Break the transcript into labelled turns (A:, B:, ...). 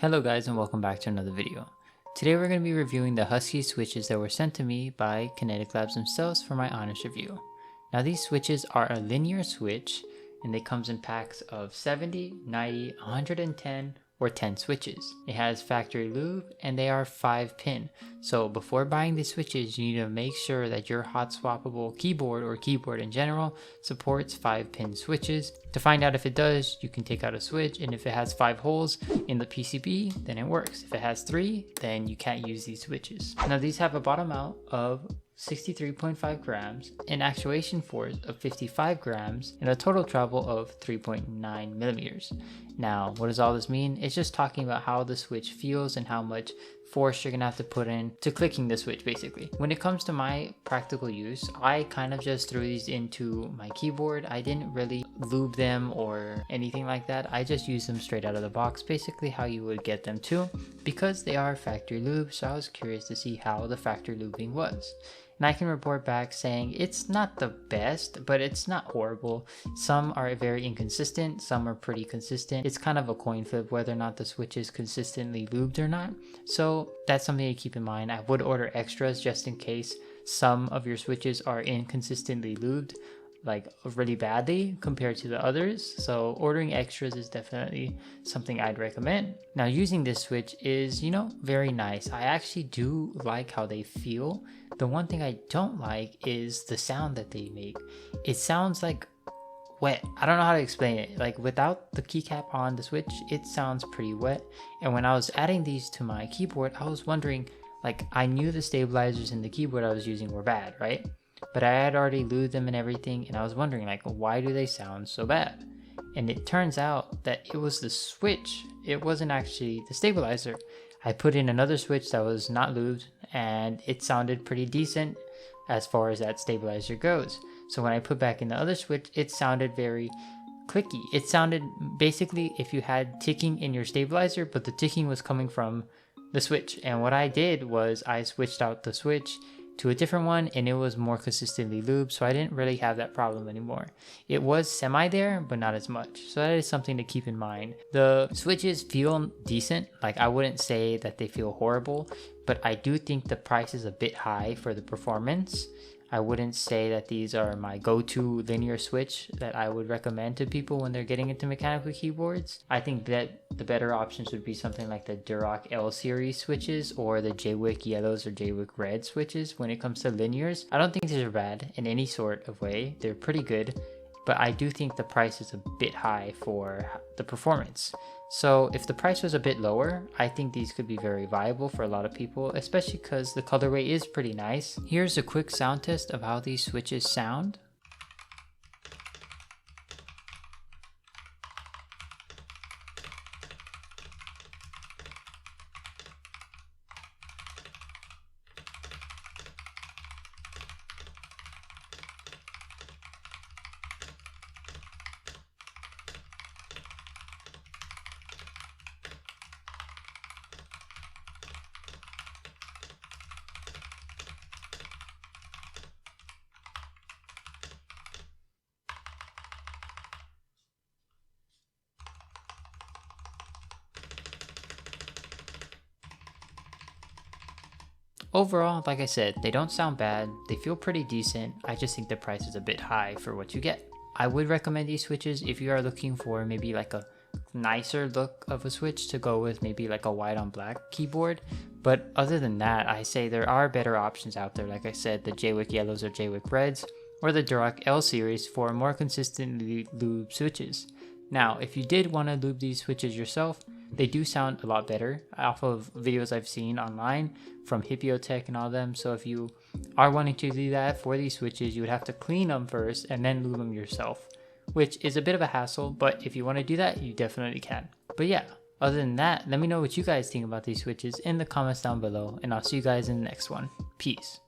A: Hello guys and welcome back to another video. Today we're going to be reviewing the Husky switches that were sent to me by Kinetic Labs themselves for my honest review. Now these switches are a linear switch and they comes in packs of 70, 90, 110 or 10 switches. It has factory lube and they are 5 pin. So before buying these switches you need to make sure that your hot swappable keyboard or keyboard in general supports 5 pin switches. To find out if it does, you can take out a switch, and if it has 5 holes in the PCB then it works. If it has 3 then you can't use these switches. Now these have a bottom out of 63.5 grams, an actuation force of 55 grams, and a total travel of 3.9 millimeters. Now, what does all this mean? It's just talking about how the switch feels and how much force you're gonna have to put in to clicking the switch basically. When it comes to my practical use, I kind of just threw these into my keyboard. I didn't really lube them or anything like that. I just used them straight out of the box, basically how you would get them too, because they are factory lube, so I was curious to see how the factory lubing was. And I can report back saying it's not the best, but it's not horrible. Some are very inconsistent, some are pretty consistent. It's kind of a coin flip whether or not the switch is consistently lubed or not. So that's something to keep in mind. I would order extras just in case some of your switches are inconsistently lubed, like really badly compared to the others. So ordering extras is definitely something I'd recommend. Now using this switch is, very nice. I actually do like how they feel. The one thing I don't like is the sound that they make. It sounds like wet. I don't know how to explain it. Like without the keycap on the switch, it sounds pretty wet. And when I was adding these to my keyboard, I was wondering, like, I knew the stabilizers in the keyboard I was using were bad, right? But I had already lubed them and everything, and I was wondering, like, why do they sound so bad? And it turns out that it was the switch. It wasn't actually the stabilizer. I put in another switch that was not lubed, and it sounded pretty decent as far as that stabilizer goes. So when I put back in the other switch, it sounded very clicky. It sounded basically if you had ticking in your stabilizer, but the ticking was coming from the switch. And what I did was I switched out the switch to a different one and it was more consistently lubed, so I didn't really have that problem anymore. It was semi there, but not as much, so that is something to keep in mind. The switches feel decent. Like, I wouldn't say that they feel horrible, but I do think the price is a bit high for the performance. I wouldn't say that these are my go-to linear switch that I would recommend to people when they're getting into mechanical keyboards. I think that the better options would be something like the Durock L series switches or the Jaywick yellows or Jaywick red switches when it comes to linears. I don't think these are bad in any sort of way. They're pretty good, but I do think the price is a bit high for the performance. So if the price was a bit lower, I think these could be very viable for a lot of people, especially because the colorway is pretty nice. Here's a quick sound test of how these switches sound. Overall, like I said, they don't sound bad, they feel pretty decent. I just think the price is a bit high for what you get. I would recommend these switches if you are looking for maybe like a nicer look of a switch to go with, maybe like a white on black keyboard. But other than that, I say there are better options out there. Like I said, the Jaywick yellows or Jaywick reds, or the Durock L series for more consistently lubed switches. Now, if you did want to lube these switches yourself, they do sound a lot better off of videos I've seen online from Hippiotech and all them. So if you are wanting to do that for these switches, you would have to clean them first and then lube them yourself, which is a bit of a hassle, but if you want to do that, you definitely can. But yeah, other than that, let me know what you guys think about these switches in the comments down below, and I'll see you guys in the next one. Peace.